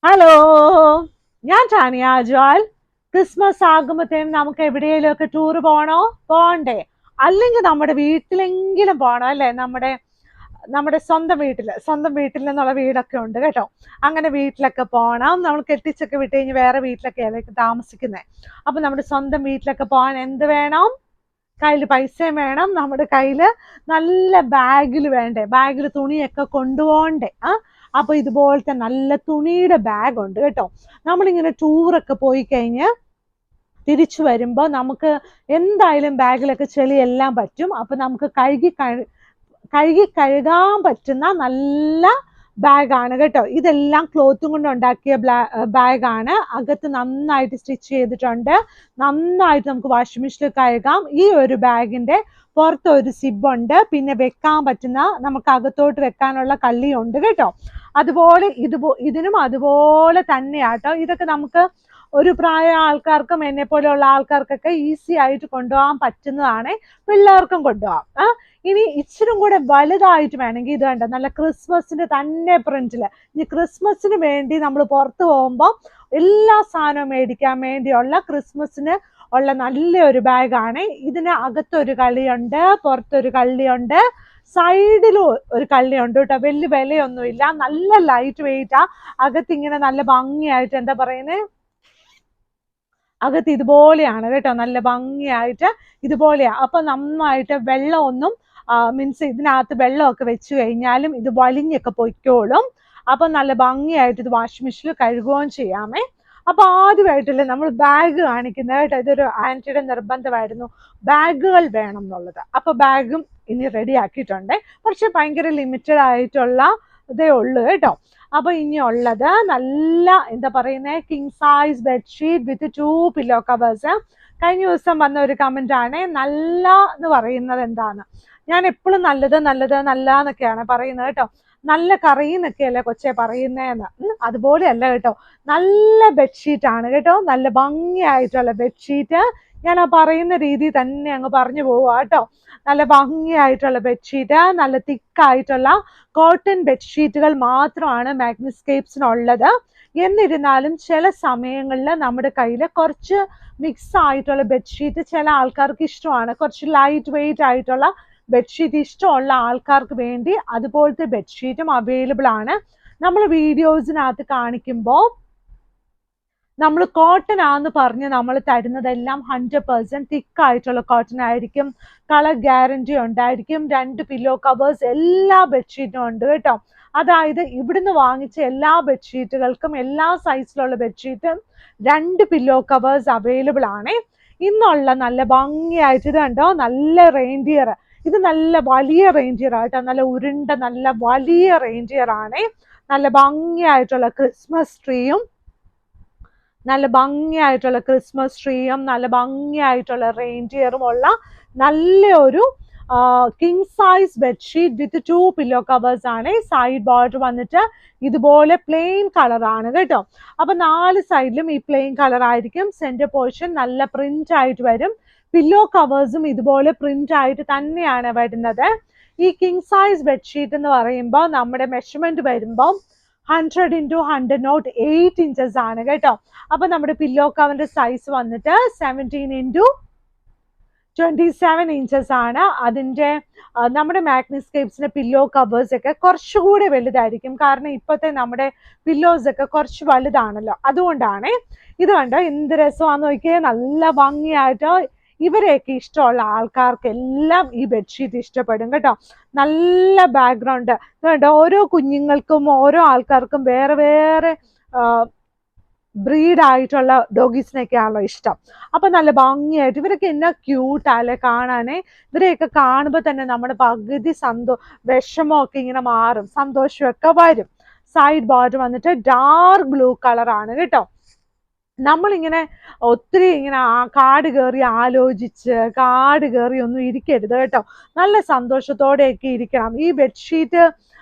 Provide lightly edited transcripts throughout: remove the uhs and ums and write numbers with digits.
Hello, ഞാൻ Tanya ജോൽ. Christmas ആകുമ്പോഴത്തേനും നമുക്ക് എവിടെയെങ്കിലുമൊക്കെ ടൂർ പോണ്ടേ? അല്ലെങ്കിൽ നമ്മുടെ വീട്ടിലെങ്കിലും പോകണം അല്ലേ? നമ്മുടെ നമ്മുടെ സ്വന്തം വീട്ടിൽ നിന്നുള്ള വീടൊക്കെ ഉണ്ട് കേട്ടോ. അങ്ങനെ വീട്ടിലൊക്കെ പോകണം. നമ്മൾ കെട്ടിച്ചൊക്കെ വിട്ട് കഴിഞ്ഞ് വേറെ വീട്ടിലൊക്കെ ആയിരിക്കും താമസിക്കുന്നത്. അപ്പൊ നമ്മുടെ സ്വന്തം വീട്ടിലൊക്കെ പോകാൻ എന്ത് വേണം? കയ്യിൽ പൈസയും വേണം. നമ്മുടെ കയ്യിൽ നല്ല ബാഗിൽ വേണ്ടേ? ബാഗിൽ തുണിയൊക്കെ കൊണ്ടുപോകണ്ടേ? അപ്പൊ ഇതുപോലത്തെ നല്ല തുണിയുടെ ബാഗ് ഉണ്ട് കേട്ടോ. നമ്മളിങ്ങനെ ടൂറൊക്കെ പോയി കഴിഞ്ഞ് തിരിച്ചു വരുമ്പോൾ നമുക്ക് എന്തായാലും ബാഗിലൊക്കെ ചെളിയെല്ലാം പറ്റും. അപ്പൊ നമുക്ക് കഴുകാൻ പറ്റുന്ന നല്ല ബാഗാണ് കേട്ടോ. ഇതെല്ലാം ക്ലോത്തും കൊണ്ട് ഉണ്ടാക്കിയ ബാഗാണ്. അകത്ത് നന്നായിട്ട് സ്റ്റിച്ച് ചെയ്തിട്ടുണ്ട്. നന്നായിട്ട് നമുക്ക് വാഷിംഗ് മെഷീനിൽ കഴുകാം. ഈ ഒരു ബാഗിന്റെ പുറത്ത് ഒരു സിബ് ഉണ്ട്. പിന്നെ വെക്കാൻ പറ്റുന്ന നമുക്ക് അകത്തോട്ട് വെക്കാനുള്ള കള്ളിയുണ്ട് കേട്ടോ. അതുപോലെ ഇതിനും അതുപോലെ തന്നെയാട്ടോ. ഇതൊക്കെ നമുക്ക് ഒരു പ്രായ ആൾക്കാർക്കും എന്നെ പോലെയുള്ള ആൾക്കാർക്കൊക്കെ ഈസി ആയിട്ട് കൊണ്ടുപോകാൻ പറ്റുന്നതാണ്. പിള്ളേർക്കും കൊണ്ടുപോകാം. ഇനി ഇച്ചിരും കൂടെ വലുതായിട്ട് വേണമെങ്കിൽ ഇത് കണ്ട നല്ല ക്രിസ്മസിന്റെ തന്നെ പ്രിന്റില്. ഇനി ക്രിസ്മസിന് വേണ്ടി നമ്മൾ പുറത്ത് പോകുമ്പോൾ എല്ലാ സാധനവും മേടിക്കാൻ വേണ്ടിയുള്ള ക്രിസ്മസിന് ഉള്ള നല്ലൊരു ബാഗാണ്. ഇതിന് അകത്തൊരു കള്ളിയുണ്ട്, പുറത്തൊരു കള്ളിയുണ്ട്, സൈഡിലും ഒരു കള്ളിയുണ്ട് കേട്ടോ. വലിയ വിലയൊന്നുമില്ല, നല്ല ലൈറ്റ് വെയിറ്റാ. അകത്തിങ്ങനെ നല്ല ഭംഗിയായിട്ട് എന്താ പറയുന്നത്, അകത്ത് ഇതുപോലെയാണ് കേട്ടോ. നല്ല ഭംഗിയായിട്ട് ഇതുപോലെയാ. അപ്പൊ നന്നായിട്ട് വെള്ളമൊന്നും മീൻസ് ഇതിനകത്ത് വെള്ളമൊക്കെ വെച്ച് കഴിഞ്ഞാലും ഇത് വലിഞ്ഞൊക്കെ പൊയ്ക്കോളും. അപ്പൊ നല്ല ഭംഗിയായിട്ട് ഇത് വാഷിംഗ് മെഷീനിൽ കഴുകുകയും ചെയ്യാമേ. അപ്പൊ ആദ്യമായിട്ടല്ലേ നമ്മൾ ബാഗ് കാണിക്കുന്നത് കേട്ടോ. ഇതൊരു ആന്റിയുടെ നിർബന്ധമായിരുന്നു ബാഗുകൾ വേണം എന്നുള്ളത്. അപ്പൊ ബാഗും ഇനി റെഡി ആക്കിയിട്ടുണ്ട്. പക്ഷെ ഭയങ്കര ലിമിറ്റഡ് ആയിട്ടുള്ള ഇതേ ഉള്ളൂ കേട്ടോ. അപ്പൊ ഇനി ഉള്ളത് നല്ല എന്താ പറയുന്നത്, king size bedsheet with 2 pillow covers. കഴിഞ്ഞ ദിവസം വന്ന ഒരു കമന്റ് ആണ് നല്ല എന്ന് പറയുന്നത് എന്താണ്. ഞാൻ എപ്പോഴും നല്ലത് എന്നൊക്കെയാണ് പറയുന്നത് കേട്ടോ. നല്ല കറിയെന്നൊക്കെയല്ലേ കൊച്ചെ പറയുന്നതെന്ന്. അതുപോലെയല്ല കേട്ടോ. നല്ല ബെഡ്ഷീറ്റ് ആണ് കേട്ടോ. നല്ല ഭംഗിയായിട്ടുള്ള ബെഡ്ഷീറ്റ്. ഞാൻ ആ പറയുന്ന രീതി തന്നെ അങ്ങ് പറഞ്ഞു പോവാ കേട്ടോ. നല്ല ഭംഗിയായിട്ടുള്ള ബെഡ്ഷീറ്റ്, നല്ല തിക്കായിട്ടുള്ള കോട്ടൺ ബെഡ്ഷീറ്റുകൾ മാത്രമാണ് മാഗ്നിസ്കേപ്സിനുള്ളത്. എന്നിരുന്നാലും ചില സമയങ്ങളിൽ നമ്മുടെ കയ്യിൽ കുറച്ച് മിക്സ് ആയിട്ടുള്ള ബെഡ്ഷീറ്റ് ചില ആൾക്കാർക്ക് ഇഷ്ടമാണ്. കുറച്ച് ലൈറ്റ് വെയിറ്റ് ആയിട്ടുള്ള ബെഡ്ഷീറ്റ് ഇഷ്ടമുള്ള ആൾക്കാർക്ക് വേണ്ടി അതുപോലത്തെ ബെഡ്ഷീറ്റും അവൈലബിൾ ആണ്. നമ്മൾ വീഡിയോസിനകത്ത് കാണിക്കുമ്പോൾ നമ്മൾ കോട്ടൺ ആന്ന് പറഞ്ഞ് നമ്മൾ തരുന്നതെല്ലാം 100% തിക്കായിട്ടുള്ള കോട്ടൺ ആയിരിക്കും. കളർ ഗ്യാരണ്ടി ഉണ്ടായിരിക്കും. 2 പില്ലോ കവേഴ്സ് എല്ലാ ബെഡ്ഷീറ്റും ഉണ്ട് കേട്ടോ. അതായത് ഇവിടുന്ന് വാങ്ങിച്ച എല്ലാ ബെഡ്ഷീറ്റുകൾക്കും എല്ലാ സൈസിലുള്ള ബെഡ്ഷീറ്റും 2 പില്ലോ കവേഴ്സ് അവൈലബിൾ ആണ്. ഇന്നുള്ള നല്ല ഭംഗിയായിട്ട് ഇത് കണ്ടോ, നല്ല റെയിൻഡിയർ. ഇത് നല്ല വലിയ റെയിൻഡിയർ ആട്ടോ. നല്ല ഉരുണ്ട നല്ല വലിയ റെയിൻഡിയർ ആണ്. നല്ല ഭംഗിയായിട്ടുള്ള ക്രിസ്മസ് ട്രീയും നല്ല ഭംഗിയായിട്ടുള്ള റെയിൻഡിയറും ഉള്ള നല്ലൊരു king size bedsheet with 2 pillow covers ആണ്. സൈഡ് ബോർഡർ വന്നിട്ട് ഇതുപോലെ പ്ലെയിൻ കളറാണ് കേട്ടോ. അപ്പൊ 4 സൈഡിലും ഈ പ്ലെയിൻ കളർ ആയിരിക്കും. സെന്റർ പോർഷൻ നല്ല പ്രിന്റ് ആയിട്ട് വരും. പില്ലോ കവേഴ്സും ഇതുപോലെ പ്രിന്റ് ആയിട്ട് തന്നെയാണ് വരുന്നത്. ഈ കിങ് സൈസ് ബെഡ്ഷീറ്റ് എന്ന് പറയുമ്പോൾ നമ്മുടെ മെഷർമെന്റ് വരുമ്പോൾ 100 into 100 നോട്ട് 8 ഇഞ്ചസ് ആണ് കേട്ടോ. അപ്പൊ നമ്മുടെ പില്ലോ കവറിന്റെ സൈസ് വന്നിട്ട് 17 into 27 ഇഞ്ചസ് ആണ്. അതിന്റെ നമ്മുടെ മാഗ്നിസ്കേപ്സിന്റെ പില്ലോ കവേഴ്സ് ഒക്കെ കുറച്ചുകൂടി വലുതായിരിക്കും. കാരണം ഇപ്പോഴത്തെ നമ്മുടെ പില്ലോസ് ഒക്കെ കുറച്ച് വലുതാണല്ലോ, അതുകൊണ്ടാണ്. ഇത് കണ്ടോ എന്ത് രസമാണെന്ന് നോക്കിയേ. നല്ല ഭംഗിയായിട്ട് ഇവരെയൊക്കെ ഇഷ്ടമുള്ള ആൾക്കാർക്ക് എല്ലാം ഈ ബെഡ്ഷീറ്റ് ഇഷ്ടപ്പെടും കേട്ടോ. നല്ല ബാക്ക്ഗ്രൗണ്ട് കേട്ടോ. ഓരോ കുഞ്ഞുങ്ങൾക്കും ഓരോ ആൾക്കാർക്കും വേറെ വേറെ ബ്രീഡായിട്ടുള്ള ഡോഗീസിനൊക്കെയാണല്ലോ ഇഷ്ടം. അപ്പൊ നല്ല ഭംഗിയായിട്ട് ഇവരൊക്കെ എന്നാ ക്യൂട്ടാല്ലേ കാണാനേ. ഇവരെയൊക്കെ കാണുമ്പോൾ തന്നെ നമ്മുടെ പകുതി വിഷമമൊക്കെ ഇങ്ങനെ മാറും, സന്തോഷമൊക്കെ വരും. സൈഡ് ബോർഡർ വന്നിട്ട് ഡാർക്ക് ബ്ലൂ കളറാണ് കേട്ടോ. നമ്മളിങ്ങനെ ഒത്തിരി ഇങ്ങനെ കാട് കയറി ആലോചിച്ച് കാട് കയറി ഒന്നും ഇരിക്കരുത് കേട്ടോ. നല്ല സന്തോഷത്തോടെയൊക്കെ ഇരിക്കണം. ഈ ബെഡ്ഷീറ്റ്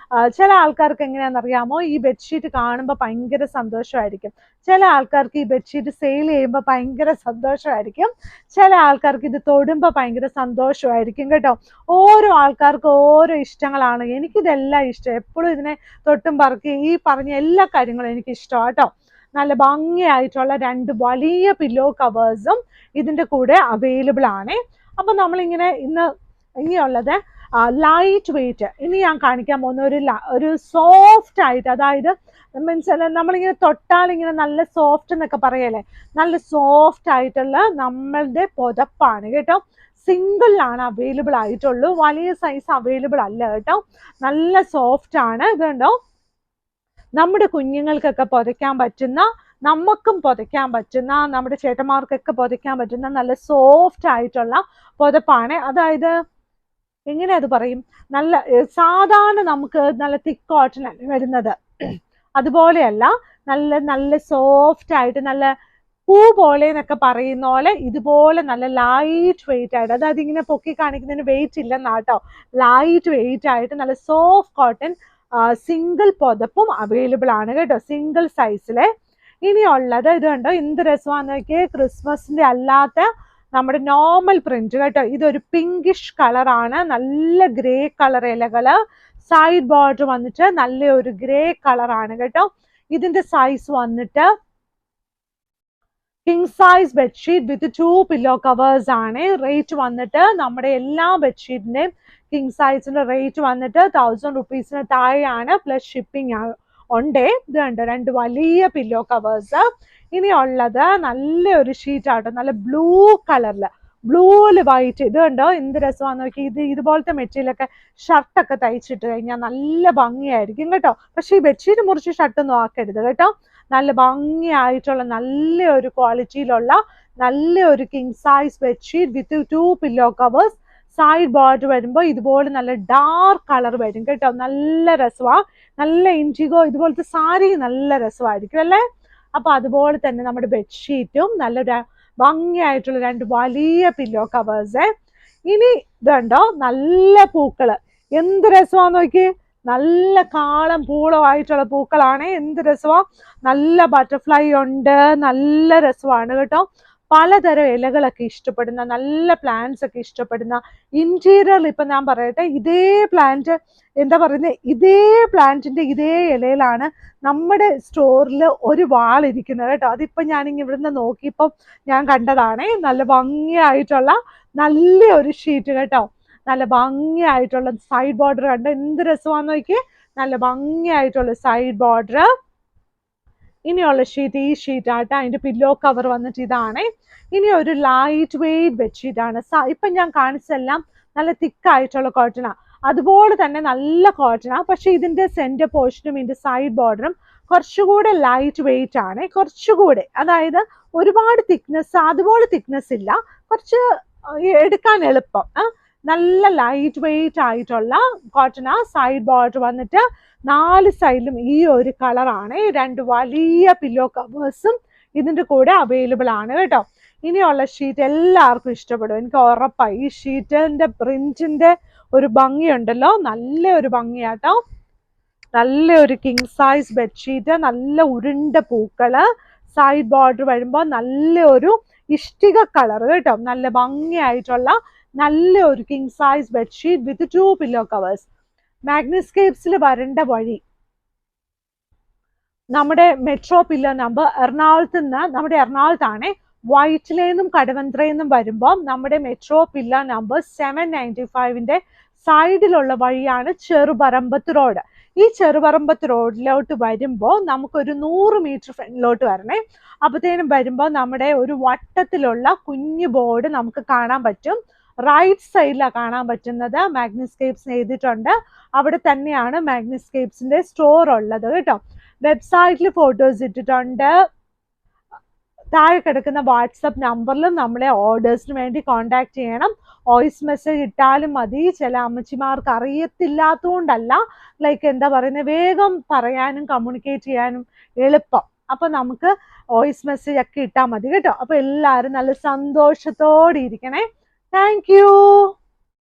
ചില ആൾക്കാർക്ക് എങ്ങനെയാണെന്നറിയാമോ, ഈ ബെഡ്ഷീറ്റ് കാണുമ്പോൾ ഭയങ്കര സന്തോഷമായിരിക്കും. ചില ആൾക്കാർക്ക് ഈ ബെഡ്ഷീറ്റ് സെയിൽ ചെയ്യുമ്പോൾ ഭയങ്കര സന്തോഷമായിരിക്കും. ചില ആൾക്കാർക്ക് ഇത് തൊടുമ്പോൾ ഭയങ്കര സന്തോഷമായിരിക്കും കേട്ടോ. ഓരോ ആൾക്കാർക്ക് ഓരോ ഇഷ്ടങ്ങളാണ്. എനിക്കിതെല്ലാം ഇഷ്ടം. എപ്പോഴും ഇതിനെ തൊട്ടും പറക്കി ഈ പറഞ്ഞ എല്ലാ കാര്യങ്ങളും എനിക്ക് ഇഷ്ടമാണ് കേട്ടോ. നല്ല ഭംഗിയായിട്ടുള്ള 2 വലിയ പില്ലോ കവേഴ്സും ഇതിൻ്റെ കൂടെ അവൈലബിൾ ആണ്. അപ്പം നമ്മളിങ്ങനെ ഇനിയുള്ളത് ലൈറ്റ് വെയിറ്റ്. ഇനി ഞാൻ കാണിക്കാൻ പോകുന്ന ഒരു സോഫ്റ്റ് ആയിട്ട്, അതായത് മീൻസ് നമ്മളിങ്ങനെ തൊട്ടാൽ ഇങ്ങനെ നല്ല സോഫ്റ്റ് എന്നൊക്കെ പറയല്ലേ, നല്ല സോഫ്റ്റ് ആയിട്ടുള്ള നമ്മളുടെ പുതപ്പാണ് കേട്ടോ. സിംഗിളാണ് അവൈലബിൾ ആയിട്ടുള്ളൂ, വലിയ സൈസ് അവൈലബിൾ അല്ല കേട്ടോ. നല്ല സോഫ്റ്റ് ആണ്. ഇതുണ്ടോ, നമ്മുടെ കുഞ്ഞുങ്ങൾക്കൊക്കെ പുതയ്ക്കാൻ പറ്റുന്ന, നമുക്കും പുതയ്ക്കാൻ പറ്റുന്ന, നമ്മുടെ ചേട്ടന്മാർക്കൊക്കെ പുതയ്ക്കാൻ പറ്റുന്ന നല്ല സോഫ്റ്റ് ആയിട്ടുള്ള പുതപ്പാണ്. അതായത് എങ്ങനെ അത് പറയും, നല്ല സാധാരണ നമുക്ക് നല്ല തിക്ക് കോട്ടൺ വരുന്നത്, അതുപോലെയല്ല. നല്ല നല്ല സോഫ്റ്റ് ആയിട്ട് നല്ല പൂ പോലെ എന്നൊക്കെ പറയുന്ന പോലെ ഇതുപോലെ നല്ല ലൈറ്റ് വെയിറ്റ് ആയിട്ട്, അതായത് ഇങ്ങനെ പൊക്കി കാണിക്കുന്നതിന് വെയിറ്റ് ഇല്ലെന്നാട്ടോ, ലൈറ്റ് വെയിറ്റ് ആയിട്ട് നല്ല സോഫ്റ്റ് കോട്ടൺ സിംഗിൾ പുതപ്പും അവൈലബിൾ ആണ് കേട്ടോ, സിംഗിൾ സൈസിലെ. ഇനിയുള്ളത് ഇത് കണ്ടോ, എന്ത് രസമാണെന്ന് നോക്കിയേ, ക്രിസ്മസിന്റെ അല്ലാത്ത നമ്മുടെ നോർമൽ പ്രിന്റ് കേട്ടോ. ഇതൊരു പിങ്കിഷ് കളറാണ്, നല്ല ഗ്രേ കളർ ഇലകള്, സൈഡ് ബോർഡർ വന്നിട്ട് നല്ല ഒരു ഗ്രേ കളറാണ് കേട്ടോ. ഇതിന്റെ സൈസ് വന്നിട്ട് king size bedsheet with 2 pillow covers ആണ്. റേറ്റ് വന്നിട്ട് നമ്മുടെ എല്ലാ ബെഡ്ഷീറ്റിന്റെയും കിങ് സൈസിന്റെ റേറ്റ് വന്നിട്ട് 1000 rupees താഴെയാണ്, പ്ലസ് ഷിപ്പിംഗ് ഉണ്ട്. ഇത് കണ്ടോ, 2 വലിയ പില്ലോ കവേഴ്സ്. ഇനിയുള്ളത് നല്ലൊരു ഷീറ്റ് ആട്ടോ, നല്ല ബ്ലൂ കളറില്, ബ്ലൂവില് വൈറ്റ്. ഇത് കണ്ടോ, എന്ത് രസമാണെന്ന് നോക്കി. ഇതുപോലത്തെ മെറ്റീരിയലൊക്കെ ഷർട്ടൊക്കെ തയ്ച്ചിട്ട് കഴിഞ്ഞാൽ നല്ല ഭംഗിയായിരിക്കും കേട്ടോ. പക്ഷെ ഈ ബെഡ്ഷീറ്റ് മുറിച്ച് ഷർട്ടൊന്നും ആക്കരുത് കേട്ടോ. നല്ല ഭംഗിയായിട്ടുള്ള നല്ലൊരു ക്വാളിറ്റിയിലുള്ള നല്ലൊരു king size bedsheet with 2 pillow covers. Side border വരുമ്പോൾ ഇതുപോലെ നല്ല ഡാർക്ക് കളർ വരും കേട്ടോ. നല്ല രസമാണ്, നല്ല ഇൻഡിഗോ ഇതുപോലത്തെ സാരി നല്ല രസമായിരിക്കും അല്ലേ. അപ്പൊ അതുപോലെ തന്നെ നമ്മുടെ ബെഡ്ഷീറ്റും നല്ല ഭംഗിയായിട്ടുള്ള 2 വലിയ പില്ലോ കവേഴ്സ്. ഇനി ഇതുണ്ടോ, നല്ല പൂക്കള്, എന്ത് രസമാന്ന് നോക്കി. നല്ല കാളം പൂളമായിട്ടുള്ള പൂക്കളാണ്, എന്ത് രസമാ. നല്ല ബട്ടർഫ്ലൈ ഉണ്ട്, നല്ല രസമാണ് കേട്ടോ. പലതരം ഇലകളൊക്കെ ഇഷ്ടപ്പെടുന്ന, നല്ല പ്ലാന്റ്സ് ഒക്കെ ഇഷ്ടപ്പെടുന്ന, ഇന്റീരിയറിൽ ഇപ്പൊ ഞാൻ പറയട്ടെ, ഇതേ പ്ലാന്റ് എന്താ പറയുന്നത്, ഇതേ പ്ലാന്റിന്റെ ഇതേ ഇലയിലാണ് നമ്മുടെ സ്റ്റോറിൽ ഒരു വാൾ ഇരിക്കുന്നത് കേട്ടോ. അതിപ്പോ ഞാൻ ഇവിടുന്ന് നോക്കിയപ്പോൾ ഞാൻ കണ്ടതാണ്. നല്ല ഭംഗിയായിട്ടുള്ള നല്ല ഒരു ഷീറ്റ് കേട്ടോ, നല്ല ഭംഗിയായിട്ടുള്ള സൈഡ് ബോർഡർ കണ്ടോ, എന്ത് രസമാന്ന് നോക്കി. നല്ല ഭംഗിയായിട്ടുള്ള സൈഡ് ബോർഡർ. ഇനിയുള്ള ഷീറ്റ് ഈ ഷീറ്റ് ആട്ടോ, അതിന്റെ പില്ലോ കവർ വന്നിട്ട് ഇതാണ്. ഇനി ഒരു ലൈറ്റ് വെയിറ്റ് ബെഡ്ഷീറ്റ് ആണ്. ഇപ്പൊ ഞാൻ കാണിച്ചെല്ലാം നല്ല തിക്കായിട്ടുള്ള കോട്ടണാ, അതുപോലെ തന്നെ നല്ല കോട്ടണാ. പക്ഷെ ഇതിന്റെ സെന്റർ പോർഷനും ഇതിന്റെ സൈഡ് ബോർഡറും കുറച്ചുകൂടെ ലൈറ്റ് വെയിറ്റ് ആണ്, കുറച്ചുകൂടെ. അതായത് ഒരുപാട് തിക്നെസ്, അതുപോലെ തിക്നെസ് ഇല്ല, കുറച്ച് എടുക്കാൻ എളുപ്പം. നല്ല ലൈറ്റ് വെയിറ്റ് ആയിട്ടുള്ള കോട്ടണാ. സൈഡ് ബോർഡർ വന്നിട്ട് 4 സൈഡിലും ഈ ഒരു കളറാണ്. 2 വലിയ പില്ലോ കവേഴ്സും ഇതിന്റെ കൂടെ അവൈലബിൾ ആണ് കേട്ടോ. ഇനിയുള്ള ഷീറ്റ് എല്ലാവർക്കും ഇഷ്ടപ്പെടും, എനിക്ക് ഉറപ്പായി. ഈ ഷീറ്റിന്റെ പ്രിന്റിന്റെ ഒരു ഭംഗിയുണ്ടല്ലോ, നല്ല ഒരു ഭംഗിയാട്ടോ. നല്ലൊരു കിങ് സൈസ് ബെഡ്ഷീറ്റ്, നല്ല ഉരുണ്ട പൂക്കള്, സൈഡ് ബോർഡർ വരുമ്പോൾ നല്ലൊരു ഇഷ്ടിക കളർ കേട്ടോ. നല്ല ഭംഗിയായിട്ടുള്ള നല്ലൊരു king size bedsheet with 2 pillow covers. മാഗ്നിസ്കേപ്സിൽ വരേണ്ട വഴി നമ്മുടെ മെട്രോ പില്ലർ നമ്പർ നമ്മുടെ എറണാകുളത്താണ്. വൈറ്റിലേന്നും കടവന്ത്രയിൽനിന്നും വരുമ്പോൾ നമ്മുടെ മെട്രോ പില്ലർ നമ്പർ 795ന്റെ സൈഡിലുള്ള വഴിയാണ് ചെറുപറമ്പത്ത് റോഡ്. ഈ ചെറുപറമ്പത്ത് റോഡിലോട്ട് വരുമ്പോൾ നമുക്കൊരു 100 മീറ്റർ ഫ്രണ്ടിലോട്ട് വരണേ. അപ്പത്തേനും വരുമ്പോൾ നമ്മുടെ ഒരു വട്ടത്തിലുള്ള കുഞ്ഞു ബോർഡ് നമുക്ക് കാണാൻ പറ്റും. റൈറ്റ് സൈഡിലാണ് കാണാൻ പറ്റുന്നത്. മാഗ്നിസ്കേപ്സ് എഴുതിയിട്ടുണ്ട്. അവിടെ തന്നെയാണ് മാഗ്നിസ്കേപ്സിന്റെ സ്റ്റോർ ഉള്ളത് കേട്ടോ. വെബ്സൈറ്റിൽ ഫോട്ടോസ് ഇട്ടിട്ടുണ്ട്. താഴെ കിടക്കുന്ന വാട്സപ്പ് നമ്പറിലും നമ്മളെ ഓർഡേഴ്സിന് വേണ്ടി കോൺടാക്ട് ചെയ്യണം. വോയിസ് മെസ്സേജ് ഇട്ടാലും മതി. ചില അമ്മച്ചിമാർക്ക് അറിയത്തില്ലാത്തതുകൊണ്ടല്ല, ലൈക്ക് എന്താ പറയുന്നത്, വേഗം പറയാനും കമ്മ്യൂണിക്കേറ്റ് ചെയ്യാനും എളുപ്പം. അപ്പൊ നമുക്ക് വോയിസ് മെസ്സേജ് ഒക്കെ ഇട്ടാൽ മതി കേട്ടോ. അപ്പൊ എല്ലാവരും നല്ല സന്തോഷത്തോടെ ഇരിക്കണേ. Thank you.